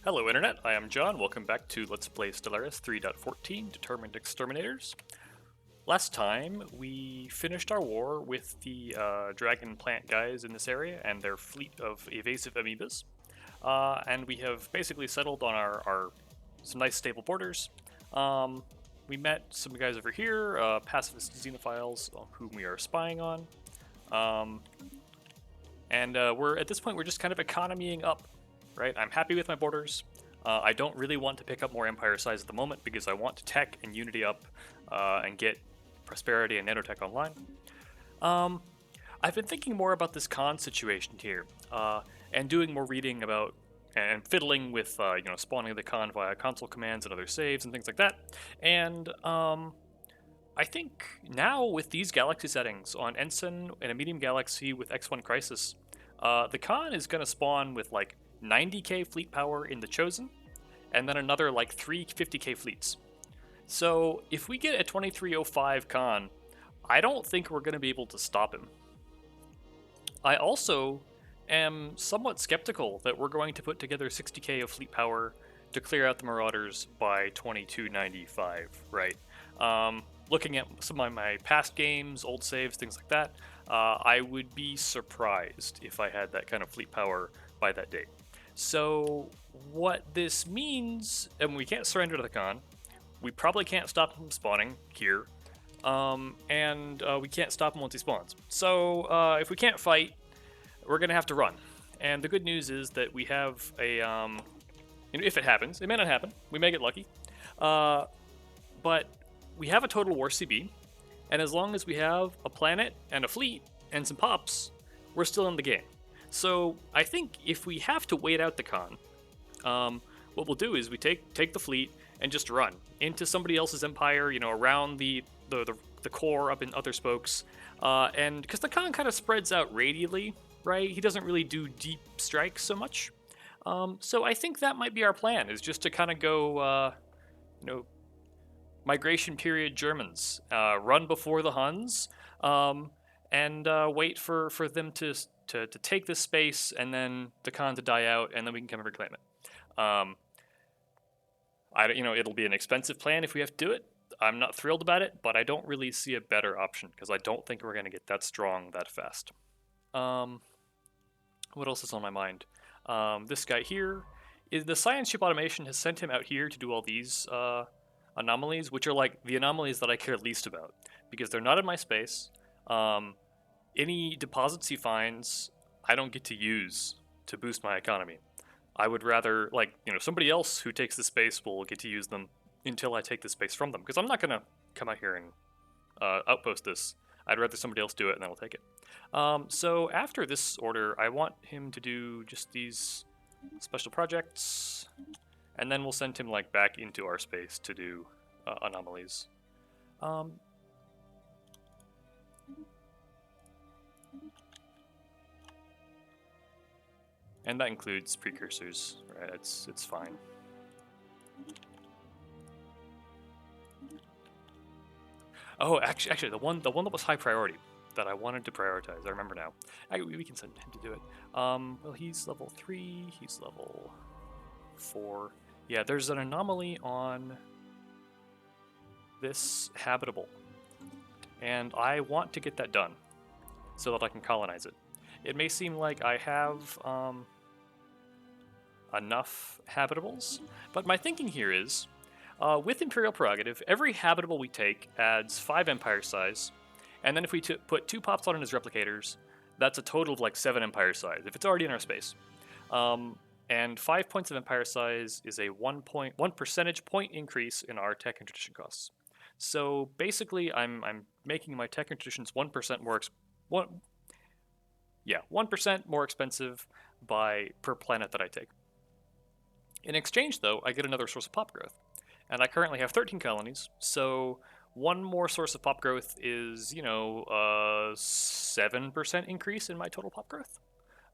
Hello Internet, I am John. Welcome back to Let's Play Stellaris 3.14, Determined Exterminators. Last time, we finished our war with the dragon plant guys in this area and their fleet of evasive amoebas. And we have basically settled on our some nice stable borders. We met some guys over here, pacifist xenophiles whom we are spying on. We're at this point, we're just kind of economying up. Right? I'm happy with my borders. I don't really want to pick up more empire size at the moment because I want to tech and unity up and get prosperity and nanotech online. I've been thinking more about this con situation here and doing more reading about and fiddling with spawning the con via console commands and other saves and things like that. And I think now with these galaxy settings on Ensign and a medium galaxy with X1 Crisis, the con is going to spawn with like 90k fleet power in the Chosen, and then another like 350k fleets. So if we get a 2305 con, I don't think we're going to be able to stop him. I also am somewhat skeptical that we're going to put together 60k of fleet power to clear out the Marauders by 2295, right? Looking at some of my past games, old saves, things like that, I would be surprised if I had that kind of fleet power by that date. So what this means, and we can't surrender to the con, we probably can't stop him spawning here, and we can't stop him once he spawns. So if we can't fight, we're going to have to run. And the good news is that we have a, if it happens, it may not happen, we may get lucky, but we have a total war CB, and as long as we have a planet and a fleet and some pops, we're still in the game. So I think if we have to wait out the con, what we'll do is we take the fleet and just run into somebody else's empire, around the core up in other spokes, and because the con kind of spreads out radially, right? He doesn't really do deep strikes so much. So I think that might be our plan, is just to kind of go, migration period Germans, run before the Huns, and wait for them to take this space, and then the con to die out, and then we can come and reclaim it. It'll be an expensive plan if we have to do it. I'm not thrilled about it, but I don't really see a better option because I don't think we're going to get that strong that fast. What else is on my mind? This guy here is the science ship automation has sent him out here to do all these anomalies, which are like the anomalies that I care least about because they're not in my space. Any deposits he finds, I don't get to use to boost my economy. I would rather, somebody else who takes the space will get to use them until I take the space from them, because I'm not going to come out here and outpost this. I'd rather somebody else do it, and then I'll take it. So after this order, I want him to do just these special projects, and then we'll send him back into our space to do anomalies. And that includes precursors, right? It's fine. Oh, actually, the one that was high priority that I wanted to prioritize, I remember now. We can send him to do it. Well, he's level 3. He's level 4. Yeah, there's an anomaly on this habitable, and I want to get that done so that I can colonize it. It may seem like I have enough habitables, but my thinking here is, with Imperial Prerogative, every habitable we take adds 5 empire size, and then if we put 2 pops on it as replicators, that's a total of 7 empire size, if it's already in our space. And 5 points of empire size is a 1 percentage point increase in our tech and tradition costs. So basically, I'm making my tech and traditions 1% more 1% more expensive per planet that I take. In exchange, though, I get another source of pop growth. And I currently have 13 colonies, so one more source of pop growth is, a 7% increase in my total pop growth.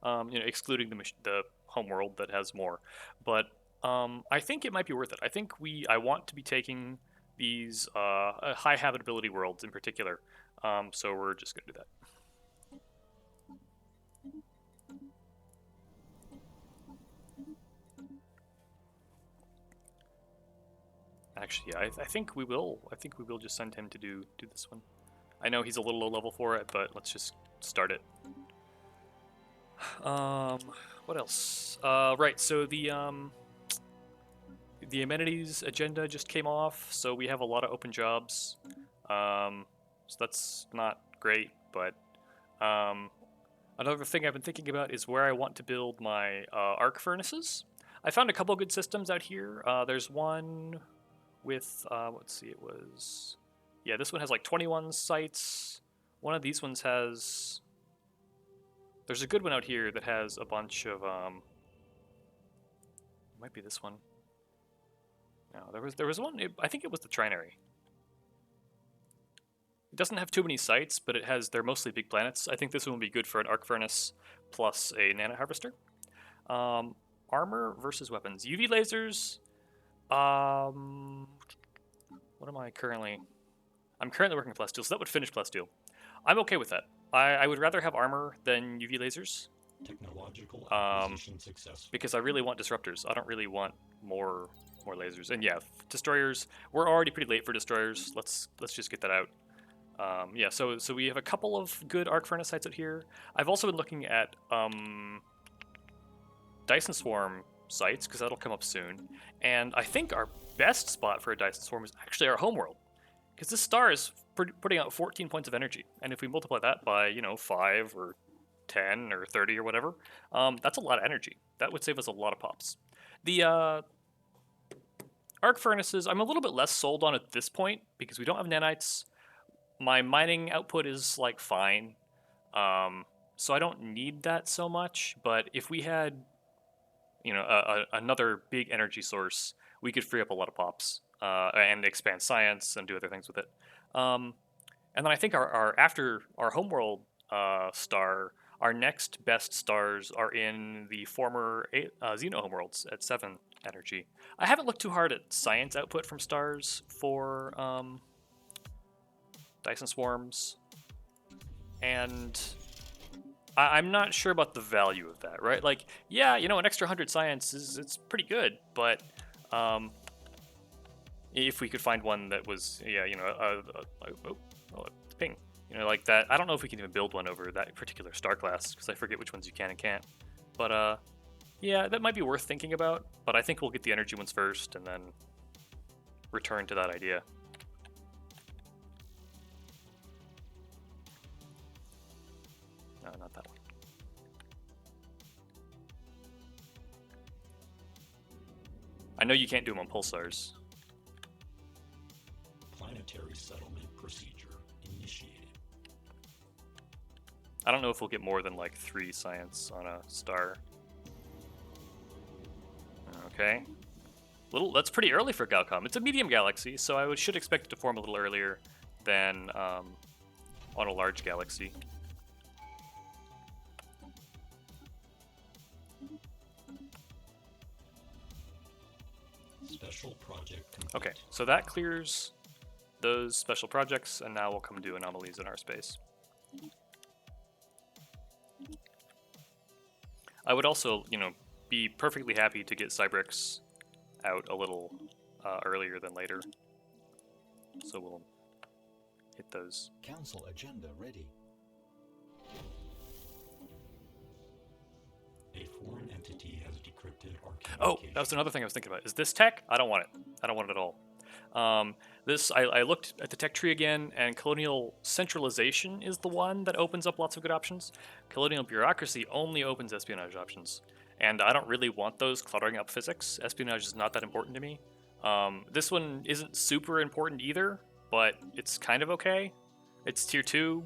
Excluding the home world that has more. But I think it might be worth it. I think I want to be taking these high habitability worlds in particular, so we're just going to do that. Actually, yeah, I think we will. I think we will just send him to do this one. I know he's a little low level for it, but let's just start it. What else? Right. So the amenities agenda just came off, so we have a lot of open jobs. So that's not great, but another thing I've been thinking about is where I want to build my arc furnaces. I found a couple good systems out here. There's one with, let's see, it was, yeah, this one has like 21 sites. One of these ones has, there's a good one out here that has a bunch of, it might be this one. No, there was one, I think it was the trinary. It doesn't have too many sites, but they're mostly big planets. I think this one will be good for an arc furnace plus a nano harvester. Armor versus weapons. UV lasers. What am I currently? I'm currently working Plasteel, so that would finish Plasteel. I'm okay with that. I would rather have armor than UV lasers. Technological acquisition successful. Because I really want disruptors. I don't really want more lasers. And yeah, destroyers. We're already pretty late for destroyers. Let's just get that out. Yeah, so we have a couple of good arc furnace sites out here. I've also been looking at Dyson Swarm sites, because that'll come up soon. And I think our best spot for a Dyson Swarm is actually our homeworld, because this star is putting out 14 points of energy. And if we multiply that by, 5 or 10 or 30 or whatever, that's a lot of energy. That would save us a lot of pops. The arc furnaces, I'm a little bit less sold on at this point, because we don't have nanites. My mining output is like fine, so I don't need that so much. But if we had, another big energy source, we could free up a lot of pops and expand science and do other things with it. And then I think after our homeworld star, our next best stars are in the former Xeno homeworlds at 7 energy. I haven't looked too hard at science output from stars for Dyson Swarms, and I'm not sure about the value of that, right? Like, yeah, an extra 100 science it's pretty good, but if we could find one that was, ping, like that. I don't know if we can even build one over that particular star class, because I forget which ones you can and can't. But yeah, that might be worth thinking about. But I think we'll get the energy ones first, and then return to that idea. No, not that one. I know you can't do them on pulsars. Planetary settlement procedure initiated. I don't know if we'll get more than like 3 science on a star. Okay. That's pretty early for Galcomm. It's a medium galaxy, so I should expect it to form a little earlier than on a large galaxy. Special project complete. Okay, so that clears those special projects, and now we'll come do anomalies in our space. I would also, be perfectly happy to get Cybrix out a little earlier than later. So we'll hit those. Council agenda ready. A foreign entity has decrypted our communication. Oh, that was another thing I was thinking about. Is this tech? I don't want it. I don't want it at all. I looked at the tech tree again, and colonial centralization is the one that opens up lots of good options. Colonial bureaucracy only opens espionage options, and I don't really want those cluttering up physics. Espionage is not that important to me. This one isn't super important either, but it's kind of okay. It's tier 2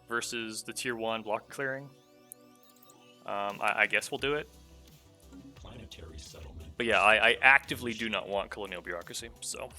versus the tier 1 block clearing. I guess we'll do it. Planetary settlement. But yeah, I actively do not want colonial bureaucracy, so.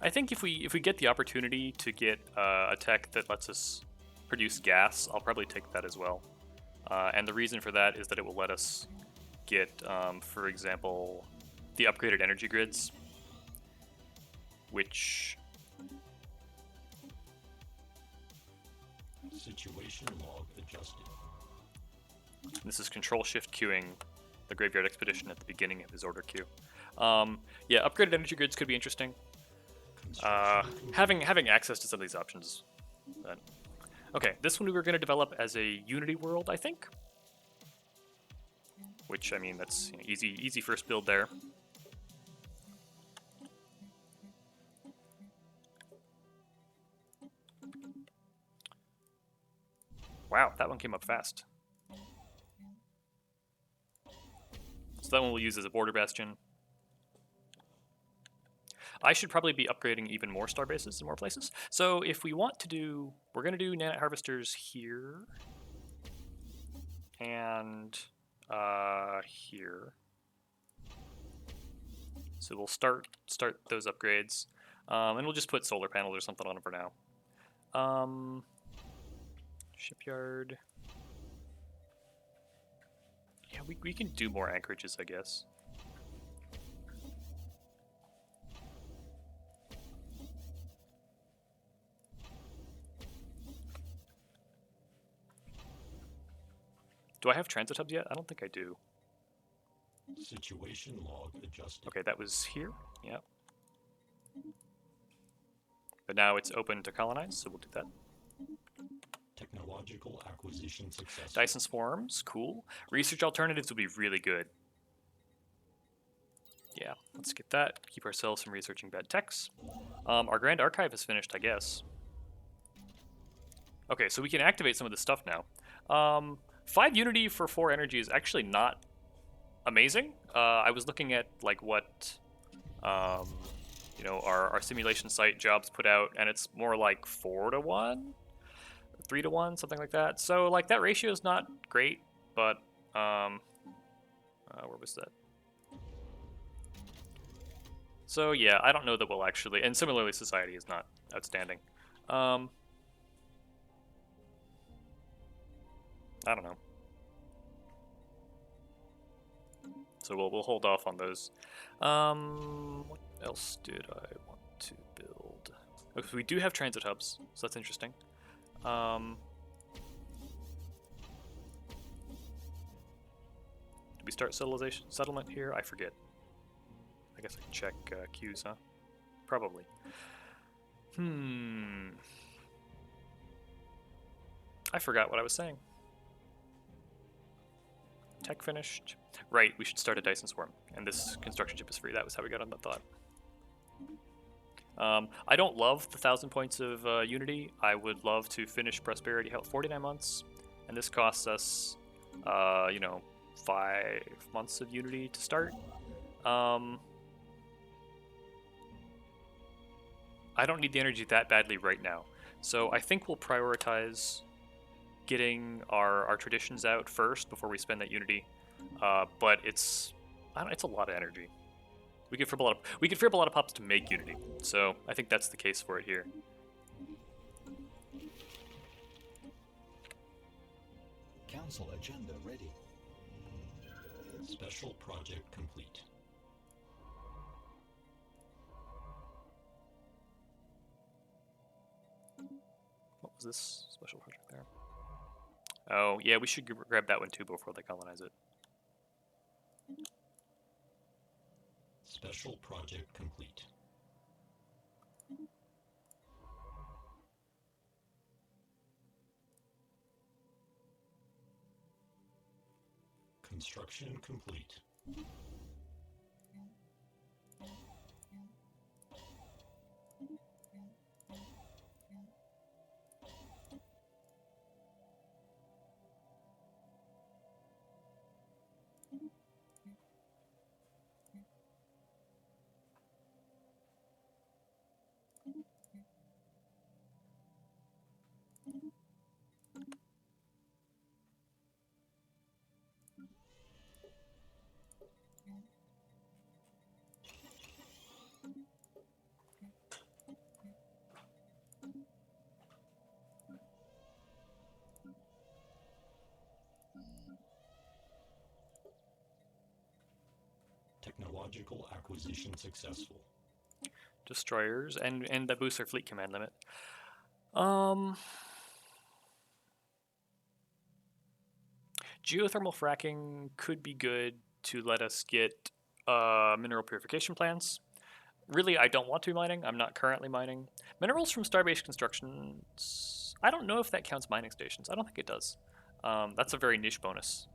I think if we get the opportunity to get a tech that lets us produce gas, I'll probably take that as well. And the reason for that is that it will let us get, for example, the upgraded energy grids, which... Situation log adjusted. This is Ctrl-shift queuing the Graveyard Expedition at the beginning of his order queue. Yeah, upgraded energy grids could be interesting. Having access to some of these options. But... Okay, this one we were going to develop as a Unity world, I think. Which, I mean, that's easy first build there. Wow, that one came up fast. So that one we'll use as a border bastion. I should probably be upgrading even more star bases in more places. So if we want to do, we're going to do nanite harvesters here. And here. So we'll start those upgrades. And we'll just put solar panels or something on them for now. Shipyard. Yeah, we can do more anchorages, I guess. Do I have transit hubs yet? I don't think I do. Situation log adjusted. Okay, that was here. Yeah. But now it's open to colonize, so we'll do that. Technological acquisition successful. Dyson Swarms, cool. Research alternatives will be really good. Yeah, let's get that. Keep ourselves from researching bad techs. Our Grand Archive is finished, I guess. Okay, so we can activate some of this stuff now. 5 Unity for 4 energy is actually not amazing. I was looking at like what you know, our simulation site jobs put out, and it's more like 4 to 1, 3 to 1, something like that. So like that ratio is not great, but where was that? So yeah, I don't know that we'll actually, and similarly society is not outstanding. I don't know. So we'll hold off on those. What else did I want to build? Okay, so we do have transit hubs, so that's interesting. Did we start settlement here? I forget. I guess I can check queues, huh? Probably. I forgot what I was saying. Tech finished. Right, we should start a Dyson Swarm, and this construction chip is free. That was how we got on that thought. I don't love the 1,000 points of Unity. I would love to finish Prosperity Health 49 months, and this costs us, you know, 5 months of Unity to start. I don't need the energy that badly right now, so I think we'll prioritize getting our traditions out first before we spend that Unity. But it's a lot of energy. We could free up a lot of pops to make Unity, so I think that's the case for it here. Council agenda ready. Special project complete. What was this special project there? Oh, yeah, we should grab that one too before they colonize it. Special project complete. Construction complete. Technological acquisition successful. Destroyers, and that boosts our fleet command limit. Geothermal fracking could be good to let us get mineral purification plants. Really, I don't want to be mining. I'm not currently mining. Minerals from Starbase constructions. I don't know if that counts mining stations. I don't think it does. That's a very niche bonus.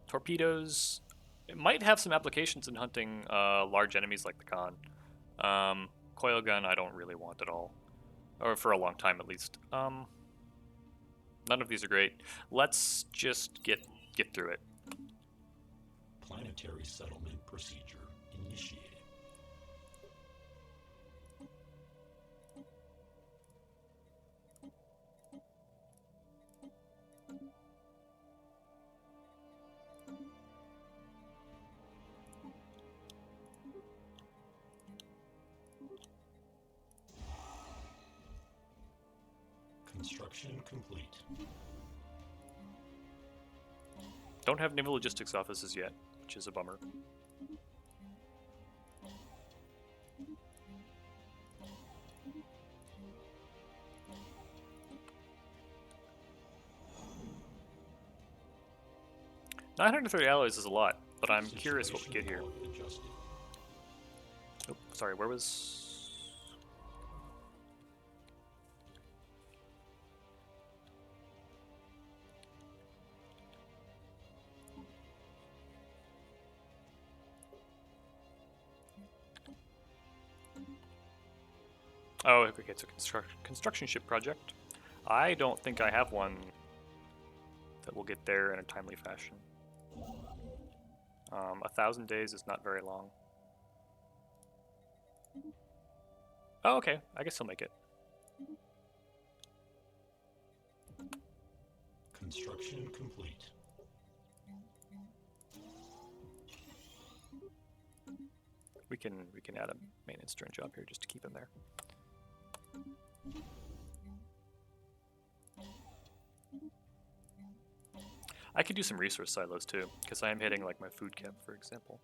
Torpedoes. It might have some applications in hunting large enemies like the Khan. Coil gun, I don't really want at all. Or for a long time, at least. None of these are great. Let's just get through it. Planetary settlement procedure initiated. Construction complete. Don't have Naval Logistics Offices yet, which is a bummer. $930 alloys is a lot, but I'm curious what we get here. Oh, sorry, where was... Oh, okay, it's a construction ship project. I don't think I have one that will get there in a timely fashion. 1,000 days is not very long. Oh, okay, I guess he'll make it. Construction complete. We can add a maintenance drone job here just to keep him there. I could do some resource silos too, because I am hitting like my food cap, for example.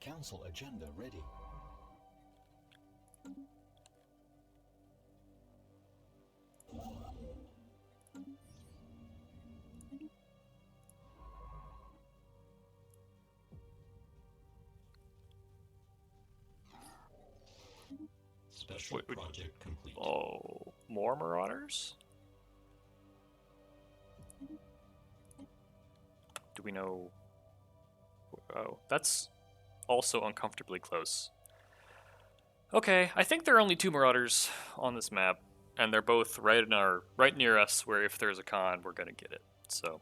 Council agenda ready. Special project complete. Oh, more Marauders? Do we know? Oh, that's also uncomfortably close. Okay, I think there are only 2 Marauders on this map, and they're both right near us, where if there's a con, we're gonna get it. So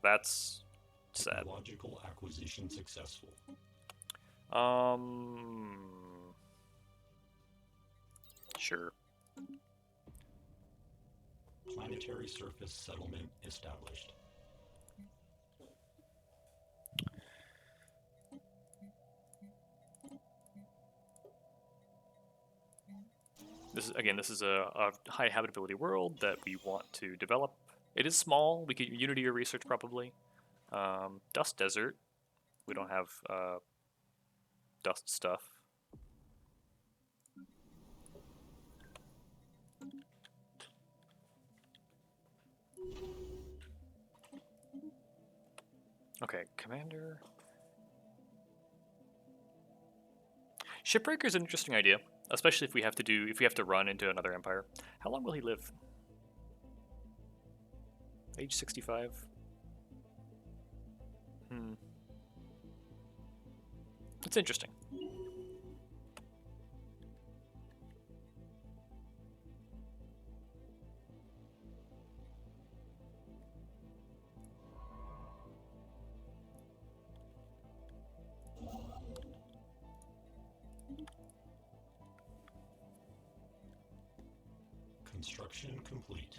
that's sad. Technological acquisition successful. Sure. Planetary surface settlement established. This is a high habitability world that we want to develop. It is small. We could Unity or research probably. Dust desert. We don't have dust stuff. Okay, commander. Shipbreaker is an interesting idea, especially if we have to run into another empire. How long will he live? Age 65. It's interesting. Construction complete.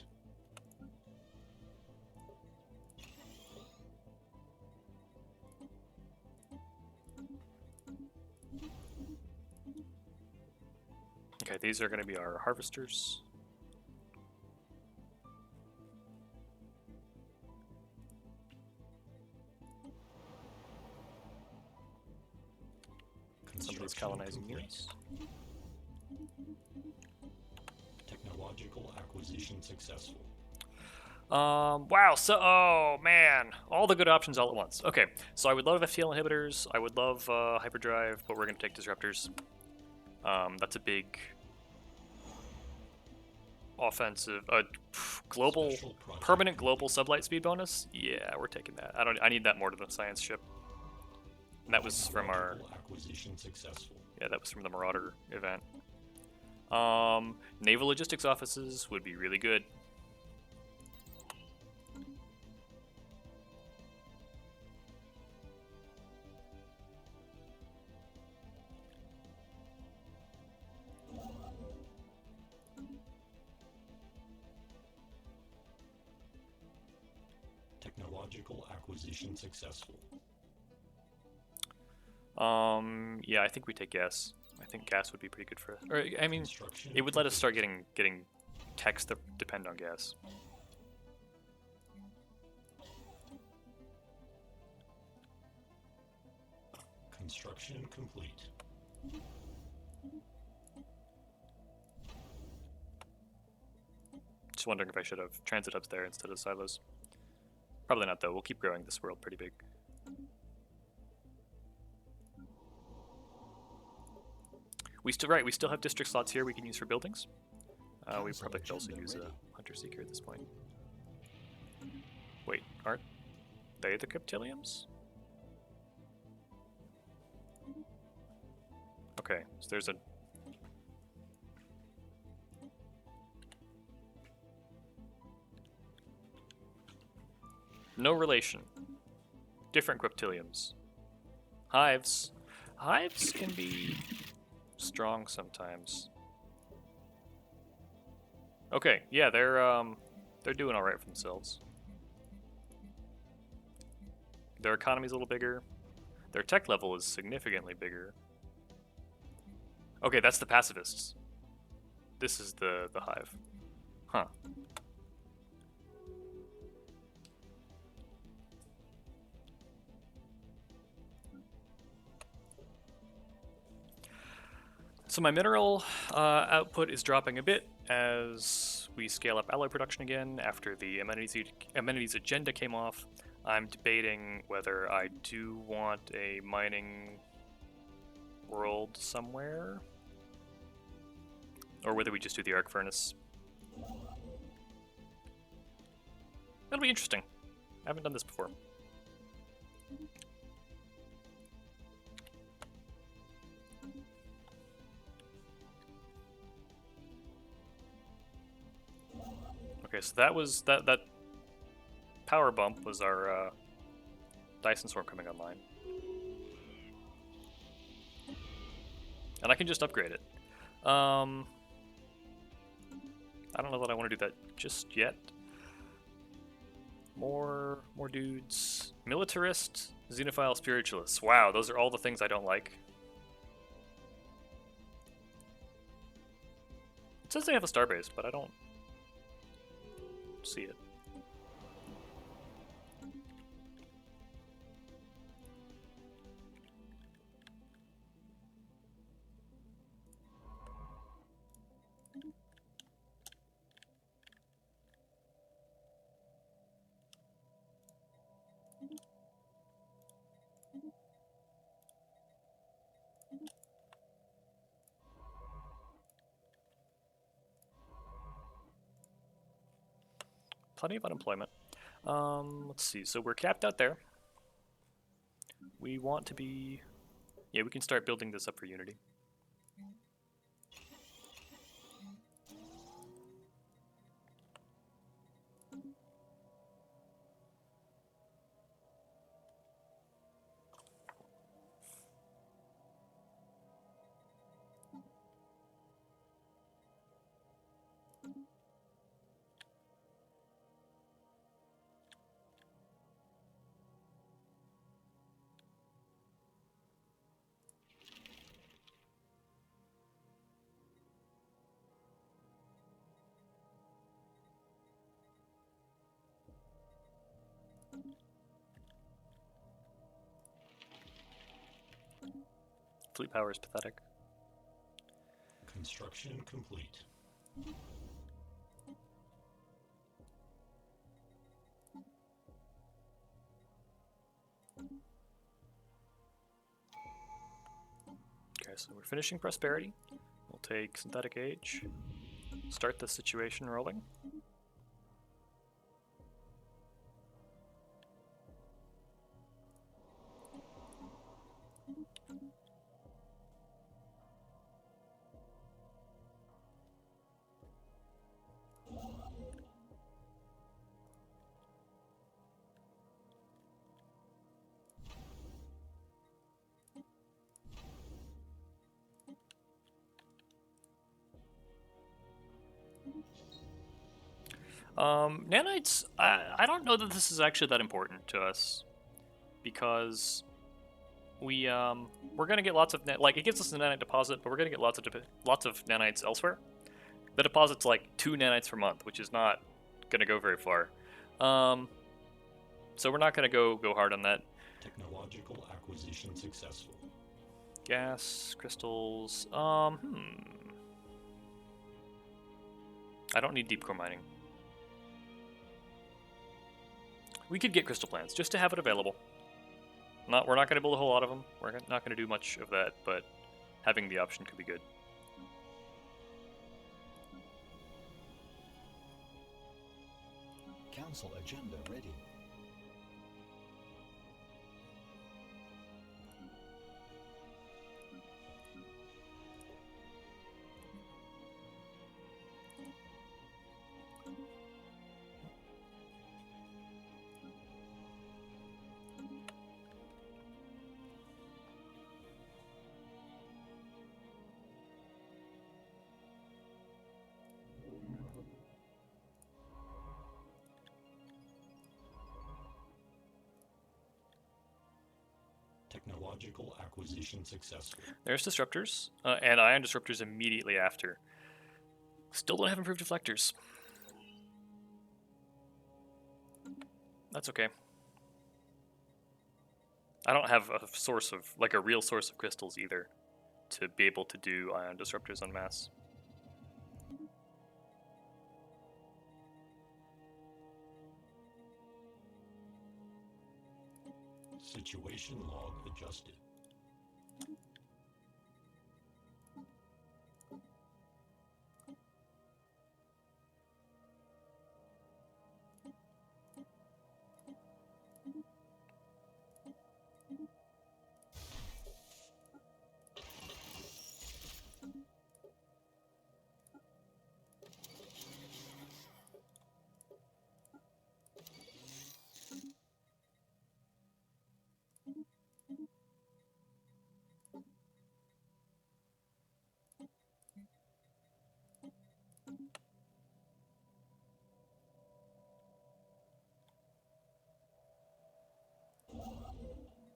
Okay, these are going to be our harvesters. some of these Construction colonizing complete. units. Technological acquisition successful. Wow, so, oh man, all the good options all at once. Okay, so I would love FTL Inhibitors, I would love Hyperdrive, but we're going to take Disruptors. That's a big offensive, global, Special project permanent complete. global sublight speed bonus? Yeah, we're taking that. I need that more to the science ship. And that was from our, Technological acquisition successful. yeah, that was from the Marauder event. Naval Logistics Offices would be really good. Technological acquisition successful. Yeah, I think we take gas. I think gas would be pretty good for us. Or, I mean, Construction it would let us start complete. getting techs that depend on gas. Construction complete. Just wondering if I should have transit hubs there instead of silos. Probably not though. We'll keep growing this world pretty big. We still have district slots here we can use for buildings. We Council probably could also agenda use a ready. hunter seeker at this point. Wait, aren't they the cryptiliums? Okay, so there's a no relation. Different cryptiliums. Hives. Hives can be strong sometimes. Okay, yeah, they're doing all right for themselves. Their economy's a little bigger. Their tech level is significantly bigger. Okay, that's the pacifists. This is the hive. Huh. So my mineral output is dropping a bit as we scale up alloy production again after the amenities agenda came off. I'm debating whether I do want a mining world somewhere, or whether we just do the arc furnace. That'll be interesting. I haven't done this before. Okay, so that was that power bump was our Dyson Swarm coming online. And I can just upgrade it. I don't know that I want to do that just yet. More dudes. Militarist, Xenophile, Spiritualist. Wow, those are all the things I don't like. It says they have a starbase, but I don't see it. Plenty of unemployment. Let's see. So we're capped out there. We want to be... Yeah, we can start building this up for Unity. fleet power is pathetic. Construction complete. Okay, so we're finishing prosperity. We'll take synthetic age. Start the situation rolling. Nanites, I don't know that this is actually that important to us, because we're gonna get lots of like it gives us a nanite deposit, but we're gonna get lots of nanites elsewhere. The deposit's like 2 nanites per month, which is not gonna go very far. So we're not gonna go hard on that. Technological acquisition successful. Gas crystals. I don't need deep core mining. We could get crystal plants just to have it available. We're not going to build a whole lot of them. We're not going to do much of that, but having the option could be good. Council agenda ready. Technological acquisition successful. There's disruptors, and ion disruptors immediately after. Still don't have improved deflectors. That's okay. I don't have a source of, like a real source of crystals either, to be able to do ion disruptors en masse. Situation log adjusted.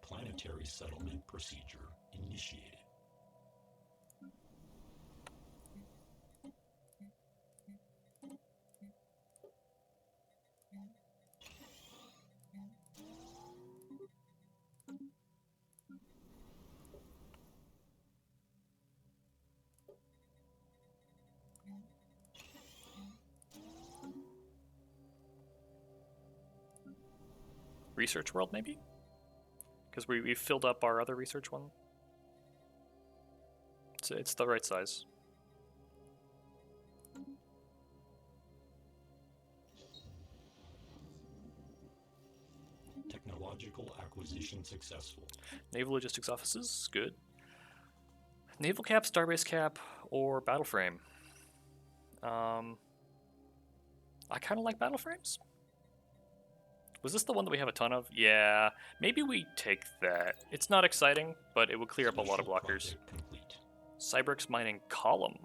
Planetary settlement procedure initiated. Research world, maybe? Because we filled up our other research one. It's the right size. Technological acquisition successful. Naval Logistics Offices, good. Naval cap, starbase cap, or battle frame. I kind of like battle frames. Was this the one that we have a ton of? Yeah, maybe we take that. It's not exciting, but it will clear up a lot of blockers. Complete. Cyberx mining column.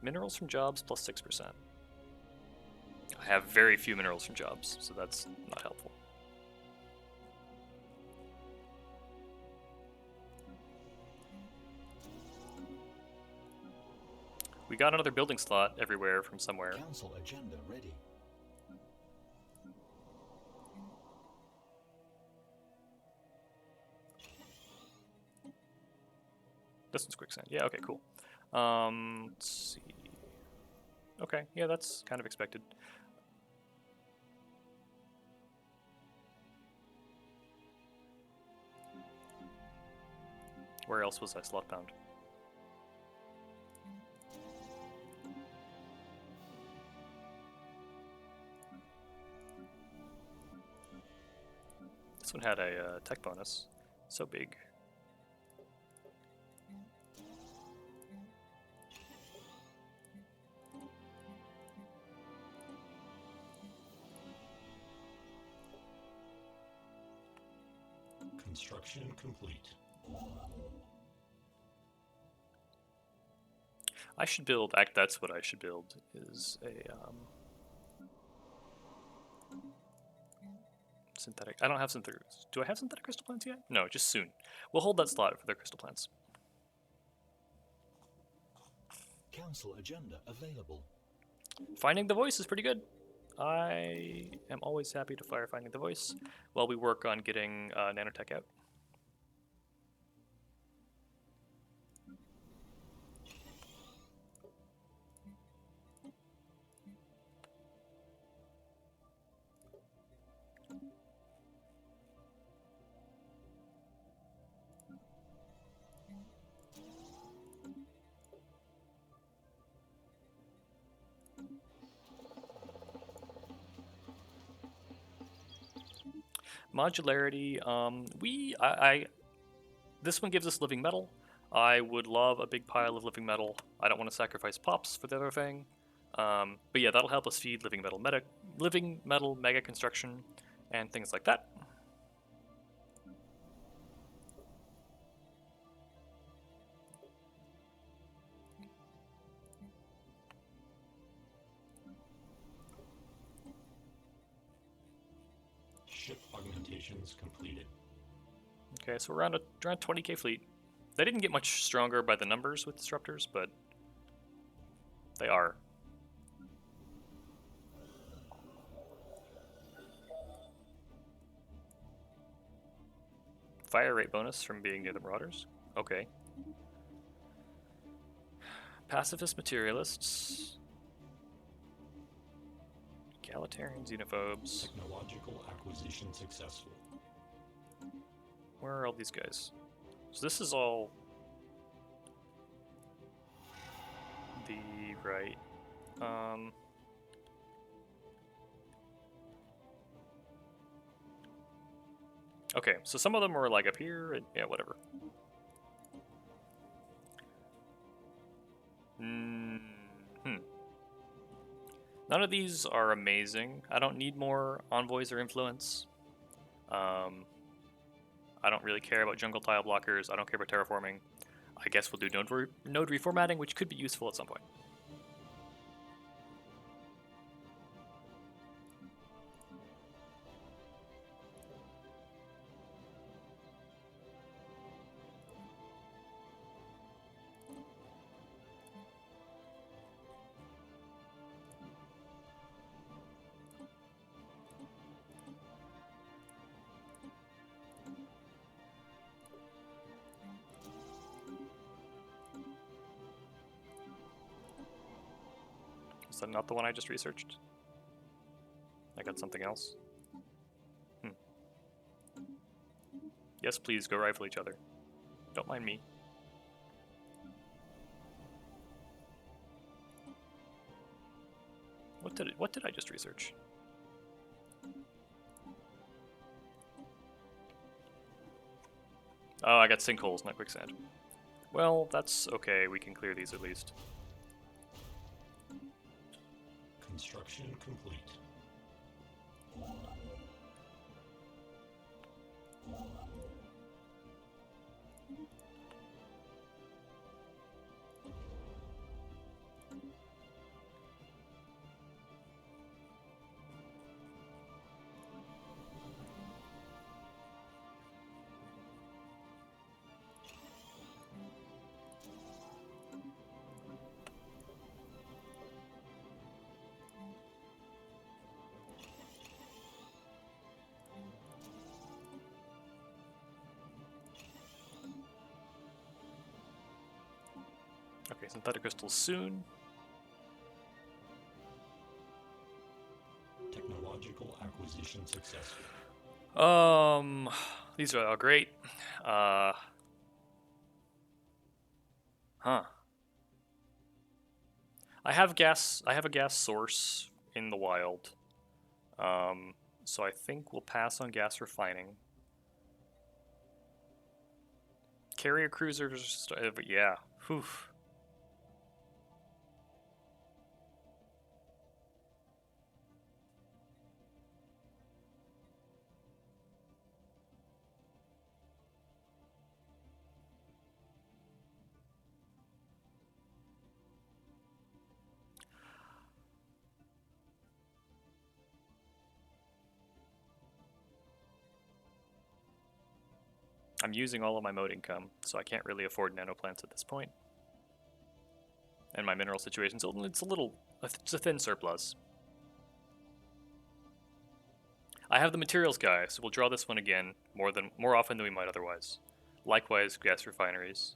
Minerals from jobs plus 6%. I have very few minerals from jobs, so that's not helpful. We got another building slot everywhere from somewhere. Council agenda ready. This one's quicksand. Yeah, okay, cool. Let's see. Okay, yeah, that's kind of expected. Where else was I slot bound? This one had a tech bonus. So big. Construction complete. I should build. That's what I should build. Is a synthetic. I don't have synthetic. Do I have synthetic crystal plants yet? No, just soon. We'll hold that slot for the crystal plants. Council agenda available. Finding the voice is pretty good. I am always happy to fire Finding the Voice while we work on getting Nanotech out. Modularity, this one gives us living metal. I would love a big pile of living metal. I don't want to sacrifice pops for the other thing. But yeah, that'll help us feed living metal mega construction and things like that. Ship augmentations completed. Okay, so we're around 20k fleet. They didn't get much stronger by the numbers with disruptors, but they are. Fire rate bonus from being near the Marauders. Okay. Pacifist materialists. Egalitarian xenophobes. Technological acquisition successful. Where are all these guys? So this is all the right. Okay, so some of them were like up here, and yeah, whatever. None of these are amazing. I don't need more envoys or influence. I don't really care about jungle tile blockers. I don't care about terraforming. I guess we'll do node reformatting, which could be useful at some point. Is that not the one I just researched? I got something else. Yes, please, go rifle each other. Don't mind me. What did I just research? Oh, I got sinkholes, not quicksand. Well, that's okay, we can clear these at least. Construction complete. Okay, synthetic crystals soon. Technological acquisition successful. These are all great. Huh. I have a gas source in the wild. So I think we'll pass on gas refining. Carrier cruisers, yeah. Whew. I'm using all of my mode income, so I can't really afford nanoplants at this point. And my mineral situation, so it's a thin surplus. I have the materials guy, so we'll draw this one again more often than we might otherwise. Likewise, gas refineries.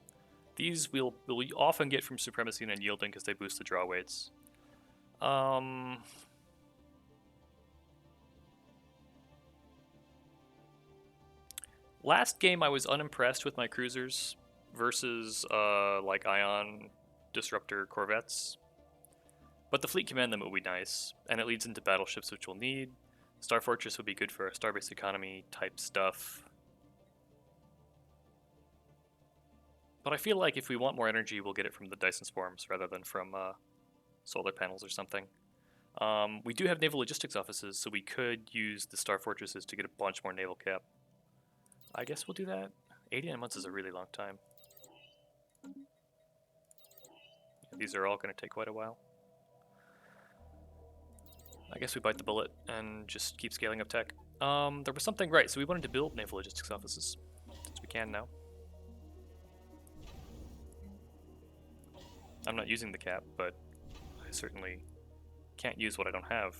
These we'll often get from supremacy and unyielding because they boost the draw weights. Last game I was unimpressed with my cruisers versus like Ion Disruptor corvettes. But the fleet command them would be nice, and it leads into battleships which we'll need. Star Fortress would be good for our starbase economy type stuff. But I feel like if we want more energy, we'll get it from the Dyson Swarms rather than from solar panels or something. We do have Naval Logistics Offices, so we could use the Star Fortresses to get a bunch more naval cap. I guess we'll do that. 89 months is a really long time. These are all going to take quite a while. I guess we bite the bullet and just keep scaling up tech. There was something right, so we wanted to build Naval Logistics Offices, since we can now. I'm not using the cap, but I certainly can't use what I don't have.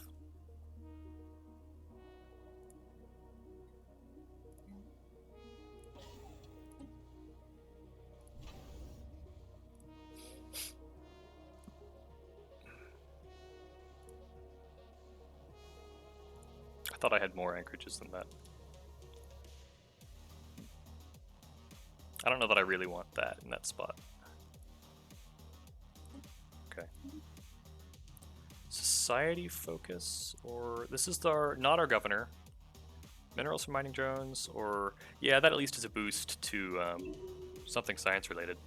I thought I had more anchorages than that. I don't know that I really want that in that spot. Okay. Society focus, or this is not our governor. Minerals from mining drones, or yeah, that at least is a boost to something science related.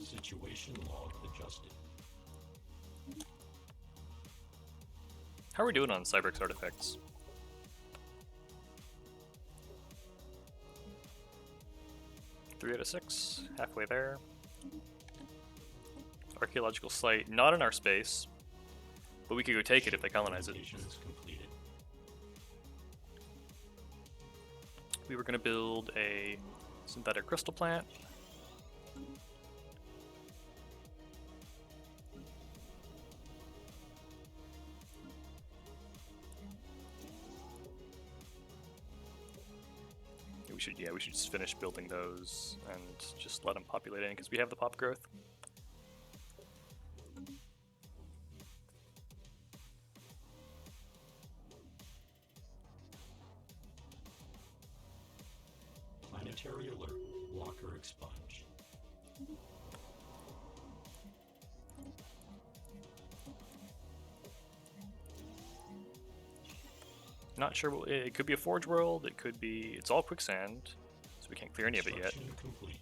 Situation log adjusted. How are we doing on Cyberx artifacts? Three out of 6, halfway there. Archaeological site, not in our space, but we could go take it if they colonize it. Completed. We were going to build a synthetic crystal plant. We should just finish building those and just let them populate in because we have the pop growth. Planetary alert. Blocker expunged. Not sure. It could be a forge world. It could be. It's all quicksand, so we can't clear any of it yet. Complete.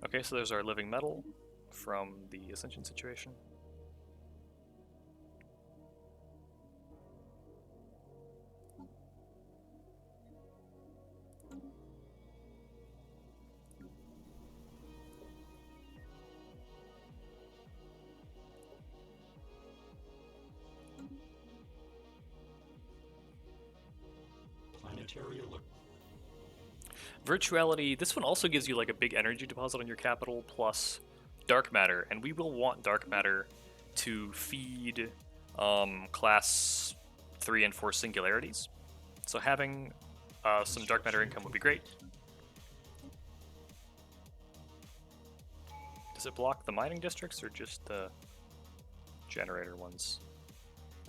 Okay, so there's our living metal from the ascension situation. Virtuality, this one also gives you like a big energy deposit on your capital plus dark matter, and we will want dark matter to feed class 3 and 4 singularities. So having some dark matter income would be great. Does it block the mining districts or just the generator ones?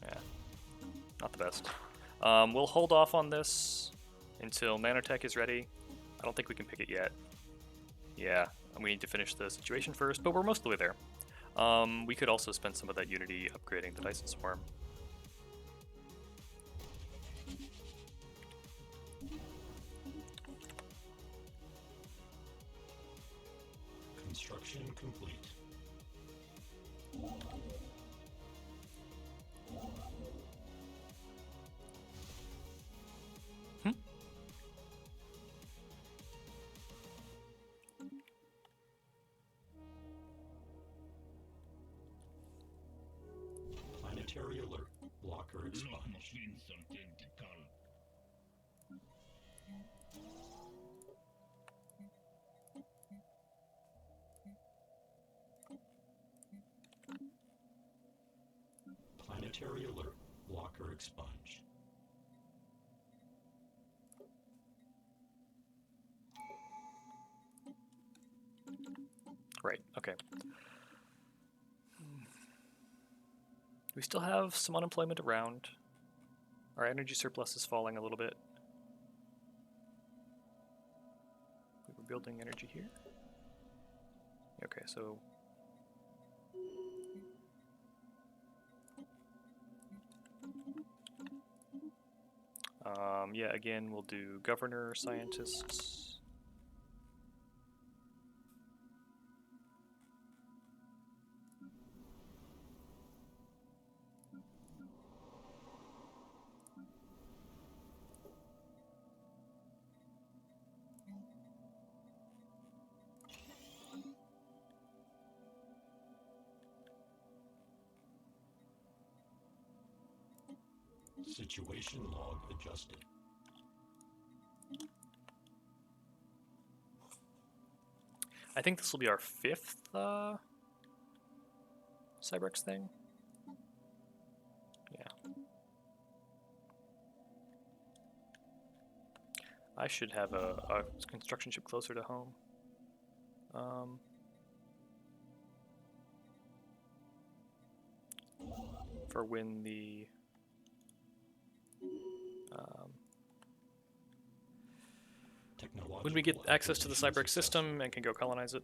Yeah, not the best. We'll hold off on this until Nanotech is ready. I don't think we can pick it yet. Yeah, we need to finish the situation first, but we're most of the way there. We could also spend some of that Unity upgrading the Dyson Swarm. Construction complete. Planetary alert. Blocker expunged. Planetary alert. Blocker expunged. Right, okay. We still have some unemployment around. Our energy surplus is falling a little bit. We're building energy here. Okay, so yeah, again, we'll do governor, scientists. Situation log adjusted. I think this will be our 5th Cybrex thing. Yeah. I should have a construction ship closer to home. For when the when we get access to the Cybrex system and can go colonize it.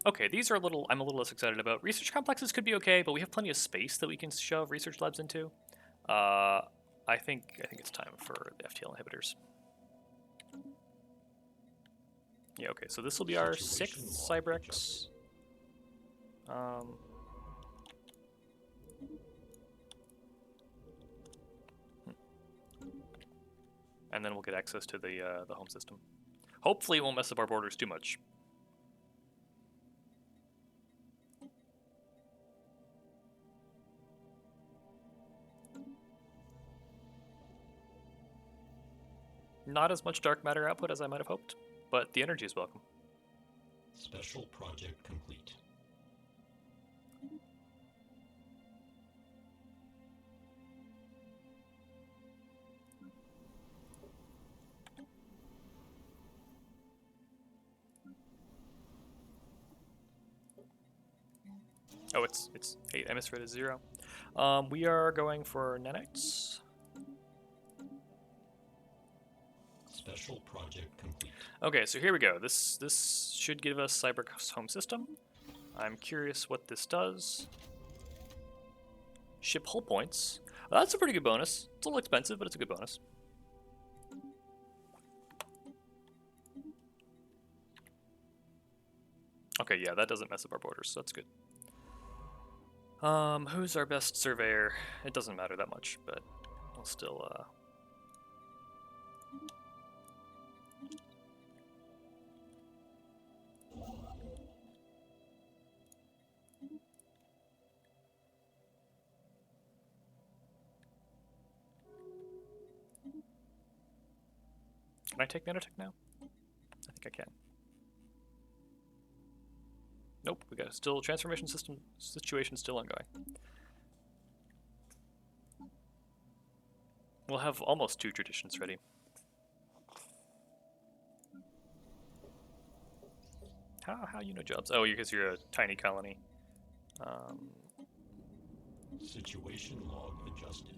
Okay, these are I'm a little less excited about. Research complexes could be okay, but we have plenty of space that we can shove research labs into. I think it's time for the FTL inhibitors. Yeah, okay, so this will be our 6th Cybrex. And then we'll get access to the home system. Hopefully it won't mess up our borders too much. Not as much dark matter output as I might have hoped, but the energy is welcome. Special project complete. Oh, it's 8. I misread it 0. We are going for nanites. Special project complete. Okay, so here we go. This should give us Cybrex home system. I'm curious what this does. Ship hull points. That's a pretty good bonus. It's a little expensive, but it's a good bonus. Okay, yeah, that doesn't mess up our borders, so that's good. Who's our best surveyor? It doesn't matter that much, but we'll still, Can I take Nanotech now? I think I can. Nope, we got still transformation system situation still ongoing. We'll have almost 2 traditions ready. How you know jobs? Oh, because you're a tiny colony. Situation log adjusted.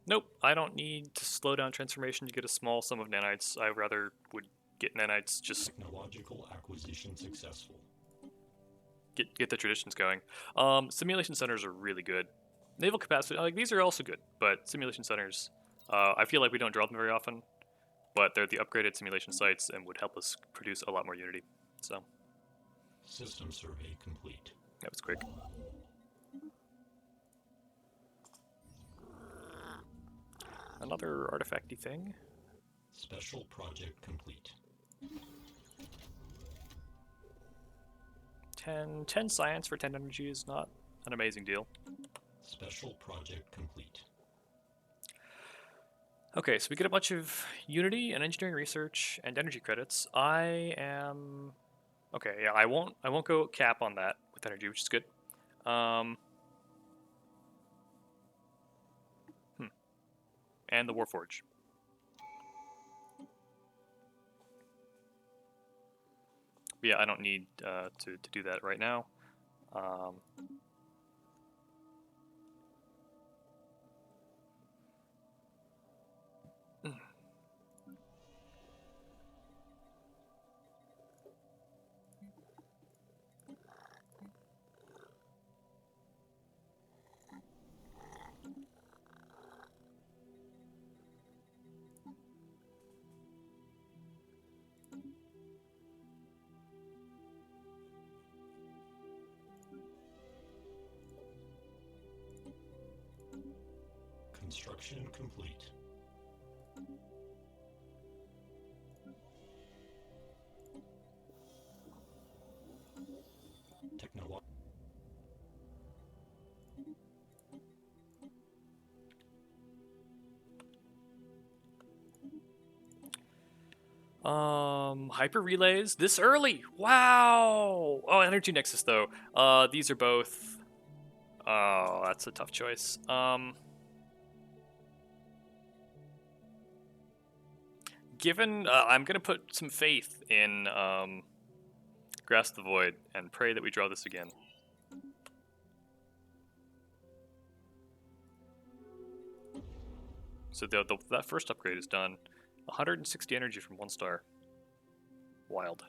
Nope, I don't need to slow down transformation to get a small sum of nanites. I rather would get nanites just Technological acquisition successful. get the traditions going. Simulation centers are really good. Naval capacity, like these are also good, but simulation centers, I feel like we don't draw them very often, but they're the upgraded simulation sites and would help us produce a lot more Unity. So System survey complete. that was quick. Another artifacty thing. Special project complete. 10 science for 10 energy is not an amazing deal. Special project complete. Okay, so we get a bunch of Unity and engineering research and energy credits. I am okay. Yeah, I won't go cap on that with energy, which is good. And the Warforge. But yeah, I don't need to do that right now. Construction complete. Technology. Hyper relays this early. Wow. Oh, energy nexus though. These are both. Oh, that's a tough choice. Given, I'm gonna put some faith in Grasp the Void and pray that we draw this again. So that first upgrade is done. 160 energy from 1 star. Wild.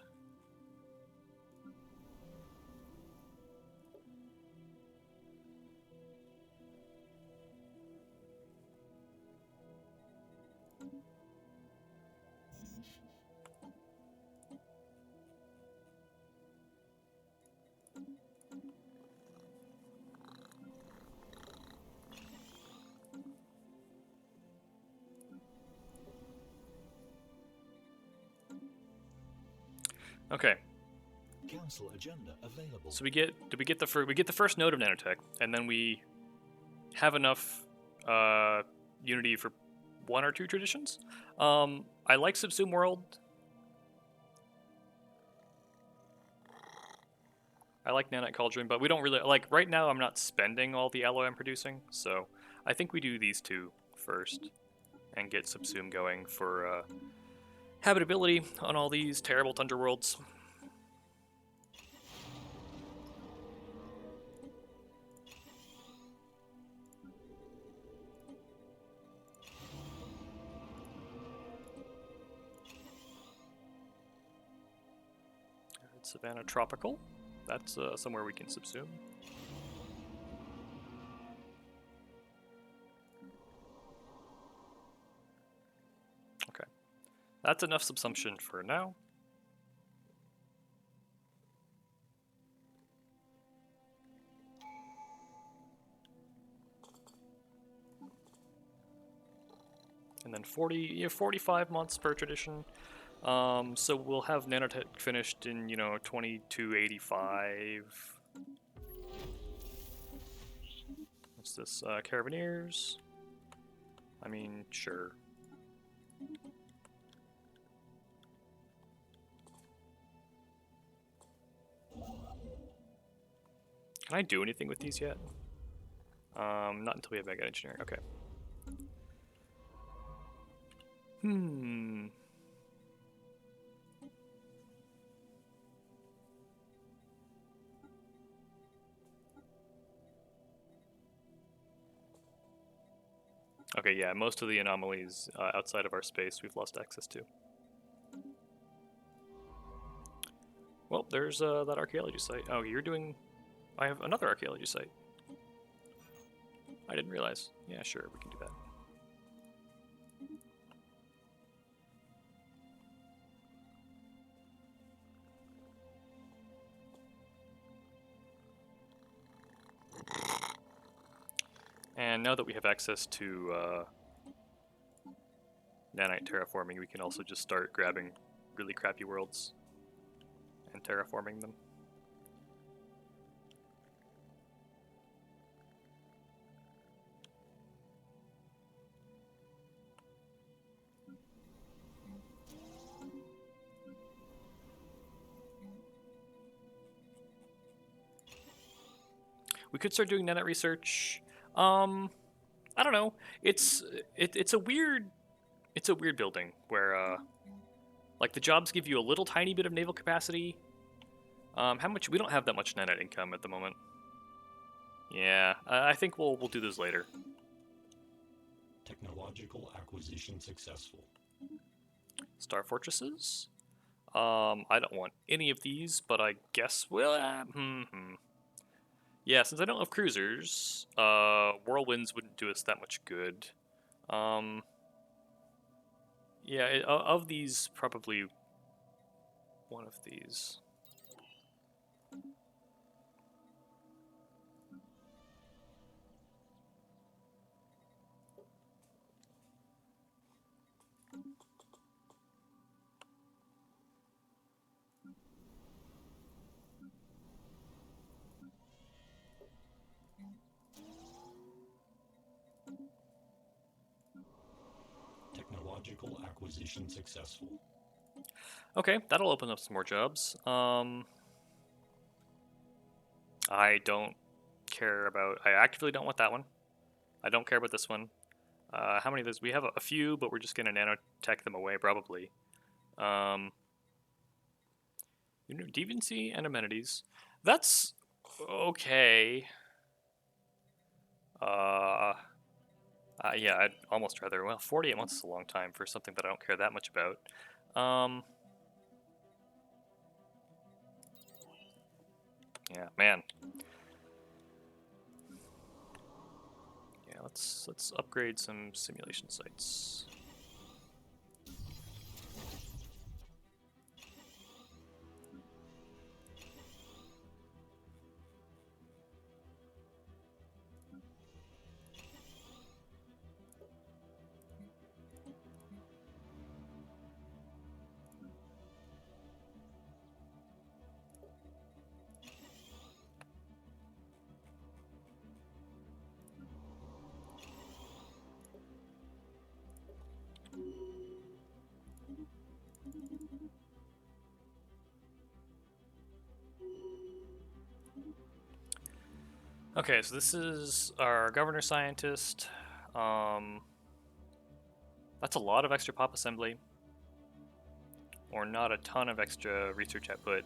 Okay. Council agenda available. So we get the first node of Nanotech, and then we have enough Unity for 1 or 2 traditions. I like Subsume World. I like Nanite Cauldron, but we don't really like right now. I'm not spending all the alloy I'm producing, so I think we do these 2 first and get Subsume going for habitability on all these terrible tundra worlds. Savannah Tropical. That's somewhere we can subsume. Okay. That's enough subsumption for now. And then 45 months per tradition. So we'll have Nanotech finished in, 2285. What's this? Carabiniers? I mean, sure. Can I do anything with these yet? Not until we have Mega Engineering. Okay. Okay, yeah, most of the anomalies outside of our space we've lost access to. Well, there's that archaeology site. Oh, you're doing... I have another archaeology site. I didn't realize. Yeah, sure, we can do that. And now that we have access to nanite terraforming, we can also just start grabbing really crappy worlds and terraforming them. We could start doing nanite research. I don't know. It's a weird building where like the jobs give you a little tiny bit of naval capacity. How much? We don't have that much nanite income at the moment. Yeah, I think we'll do this later. Technological acquisition successful. Star fortresses. I don't want any of these, but I guess yeah, since I don't have cruisers, whirlwinds wouldn't do us that much good. Yeah, of these, probably one of these. Technological acquisition successful. Okay, that'll open up some more jobs. I don't care about... I actively don't want that one. I don't care about this one. How many of those? We have a few, but we're just going to nanotech them away, probably. Deviancy and amenities. That's okay. Yeah, I'd almost rather... Well, 48 months is a long time for something that I don't care that much about. Yeah, man. Yeah, let's upgrade some simulation sites. Okay, so this is our governor scientist. That's a lot of extra pop assembly. or not a ton of extra research output.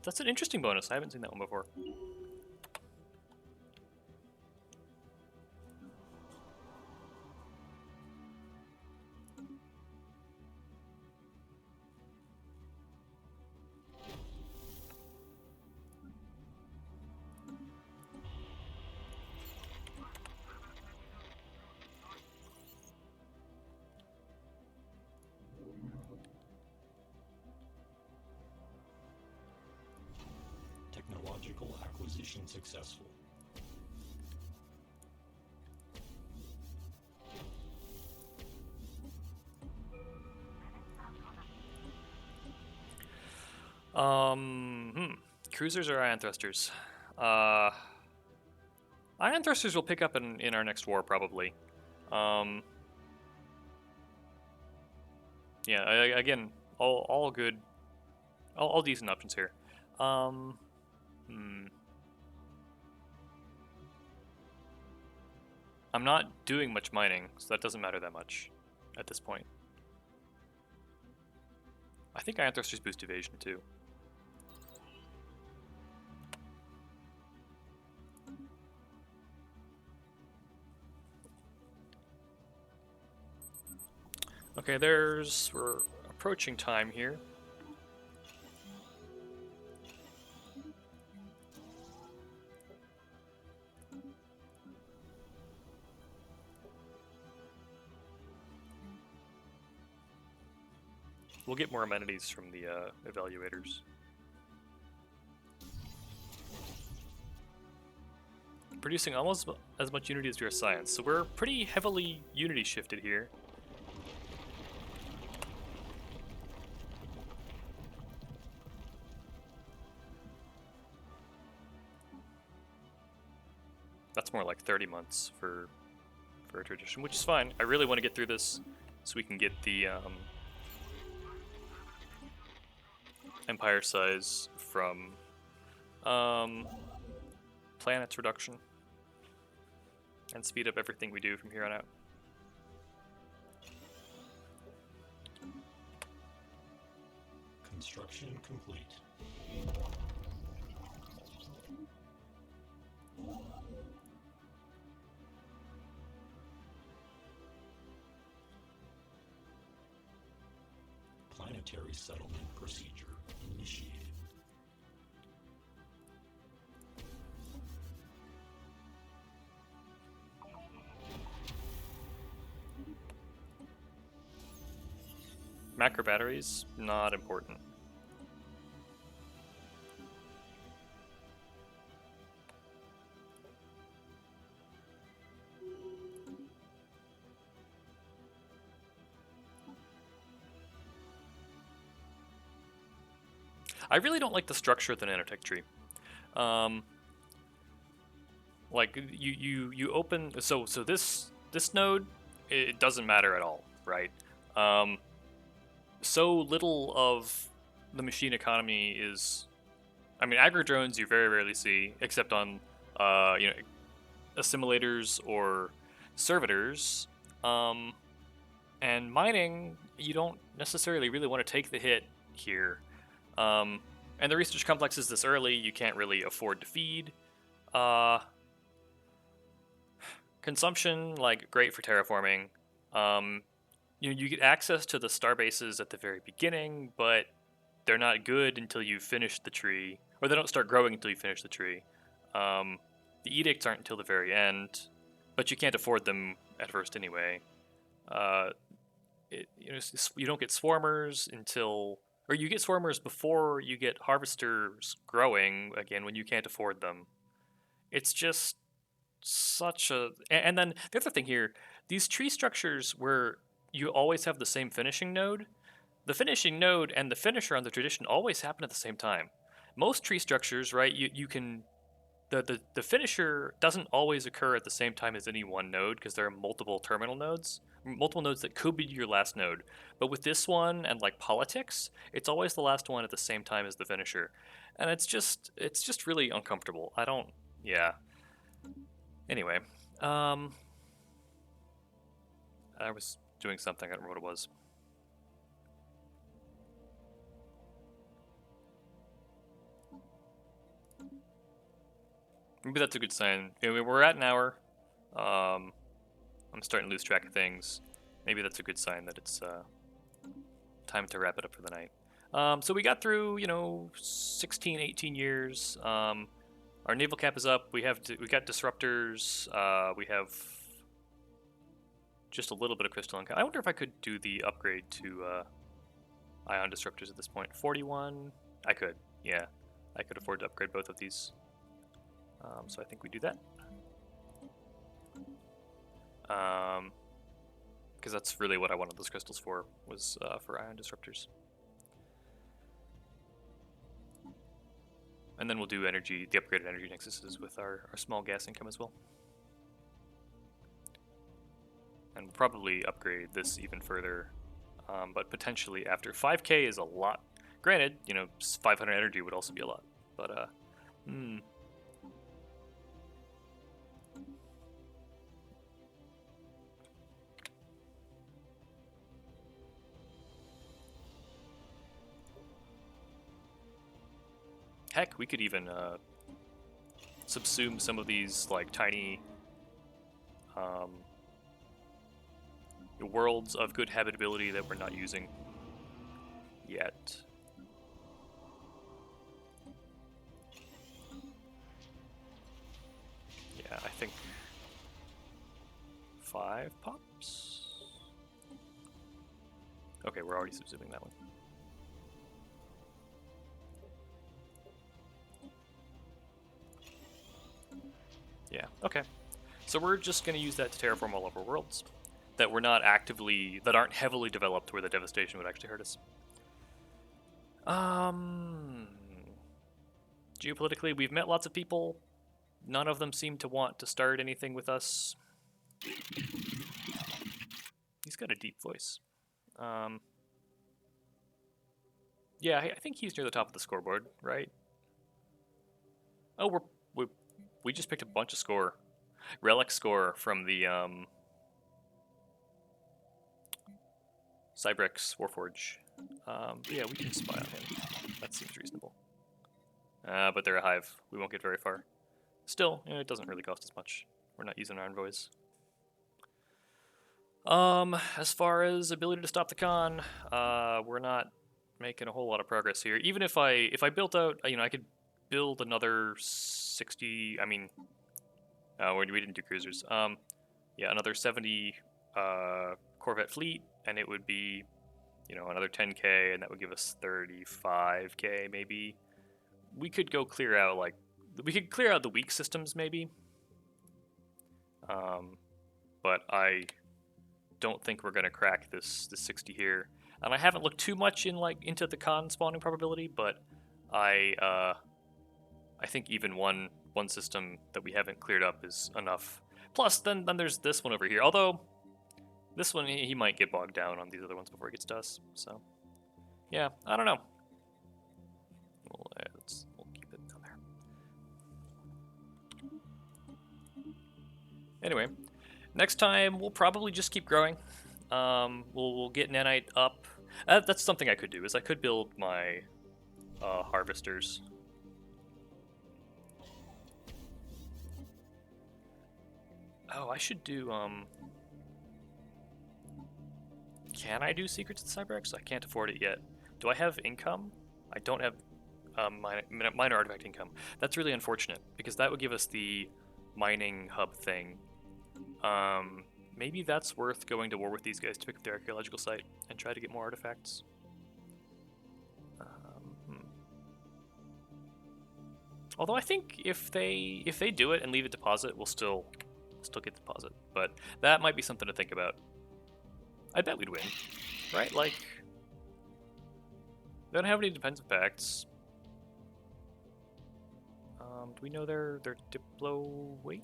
That's an interesting bonus. I haven't seen that one before. Technological acquisition successful. Cruisers or ion thrusters? Ion thrusters will pick up in our next war, probably. Yeah, again, all good, all decent options here. I'm not doing much mining, so that doesn't matter that much at this point. I think ion thrusters boost evasion too. Okay, we're approaching time here. We'll get more amenities from the evaluators. Producing almost as much unity as your science, so we're pretty heavily unity shifted here. That's more like 30 months for a tradition, which is fine. I really want to get through this so we can get the empire size from planets reduction and speed up everything we do from here on out. Construction complete. Planetary settlement procedure initiated. Macro batteries, not important. I really don't like the structure of the Nanotech tree. Like you open so this node, it doesn't matter at all, right? So little of the machine economy is, I mean, agro drones you very rarely see, except on assimilators or servitors. And mining, you don't necessarily really want to take the hit here. And the research complex is this early, you can't really afford to feed. Consumption, like, great for terraforming. You get access to the star bases at the very beginning, but they're not good until you finish the tree, or they don't start growing until you finish the tree. The edicts aren't until the very end, but you can't afford them at first anyway. You don't get swarmers until, or you get swarmers before you get harvesters growing again when you can't afford them. It's just such a, and then the other thing here, these tree structures where you always have the same finishing node, the finishing node and the finisher on the tradition always happen at the same time. Most tree structures, right, you can, the finisher doesn't always occur at the same time as any one node because there are multiple terminal nodes, multiple nodes that could be your last node. But with this one and like politics, it's always the last one at the same time as the finisher. And it's just really uncomfortable. Anyway, I was doing something. I don't remember what it was. Maybe that's a good sign. Anyway, we're at an hour. I'm starting to lose track of things. Maybe that's a good sign that it's time to wrap it up for the night. So we got through, 16, 18 years. Our naval cap is up. We got disruptors. We have just a little bit of crystalline. I wonder if I could do the upgrade to ion disruptors at this point. 41. I could. Yeah, I could afford to upgrade both of these. So I think we do that. Because that's really what I wanted those crystals for, was for ion disruptors. And then we'll do the upgraded energy nexuses with our small gas income as well. And we'll probably upgrade this even further, but potentially after 5K is a lot. Granted, 500 energy would also be a lot, but heck, we could even subsume some of these like tiny worlds of good habitability that we're not using yet. Yeah, I think 5 pops. Okay, we're already subsuming that one. Yeah, okay. So we're just going to use that to terraform all of our worlds that aren't heavily developed where the devastation would actually hurt us. Geopolitically, we've met lots of people. None of them seem to want to start anything with us. He's got a deep voice. Yeah, I think he's near the top of the scoreboard, right? Oh, we just picked a bunch of score. Relic score from the Cybrex Warforge. Yeah, we can spy on him. That seems reasonable. But they're a hive. We won't get very far. Still, it doesn't really cost us much. We're not using our envoys. As far as ability to stop the con, we're not making a whole lot of progress here. Even if I built out, I could build another 60. I mean, we didn't do cruisers. Yeah, another 70 Corvette fleet, and it would be, another 10K, and that would give us 35K maybe. We could go clear out the weak systems maybe. But I don't think we're gonna crack this 60 here. And I haven't looked too much into the con spawning probability, but I think even one system that we haven't cleared up is enough. Plus, then there's this one over here. Although this one he might get bogged down on these other ones before he gets to us. So yeah, I don't know. We'll keep it down there. Anyway, next time we'll probably just keep growing. We'll get nanite up. That's something I could do. Is I could build my harvesters. Oh, I should do Can I do Secrets of the Cybrex? I can't afford it yet. Do I have income? I don't have minor artifact income. That's really unfortunate, because that would give us the mining hub thing. Maybe that's worth going to war with these guys to pick up their archaeological site and try to get more artifacts. Although I think if they do it and leave it deposit, we'll still get deposit. But that might be something to think about. I bet we'd win, right? Like, they don't have any defensive pacts. Do we know their Diplo weight?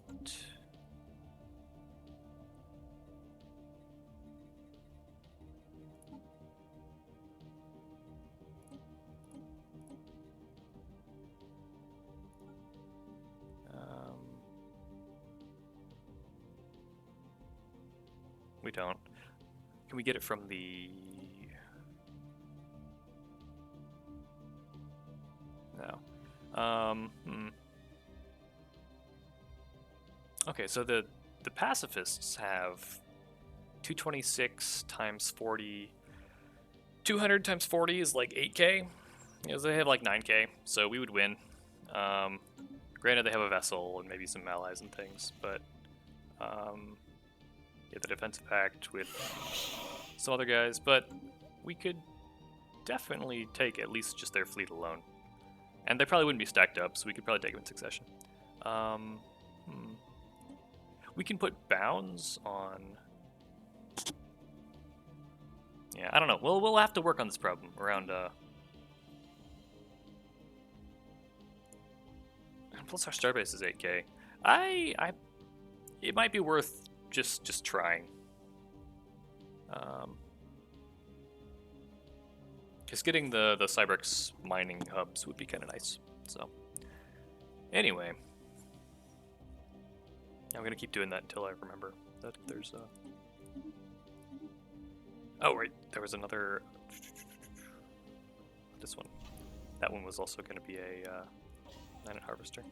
We don't. Can we get it from the... No. Okay, so the pacifists have 226 times 40. 200 times 40 is like 8k. You know, they have like 9k, so we would win. Granted, they have a vessel and maybe some allies and things, but yeah, the defensive pact with some other guys, but we could definitely take at least just their fleet alone. And they probably wouldn't be stacked up, so we could probably take them in succession. We can put bounds on... Yeah, I don't know. We'll have to work on this problem around... Plus our starbase is 8k. It might be worth just trying. Because getting the Cybrex mining hubs would be kind of nice. So, anyway, I'm gonna keep doing that until I remember that there's a. Oh right, there was another. This one. That one was also going to be a nanite harvester.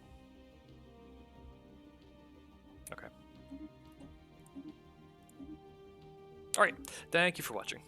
Okay. All right. Thank you for watching.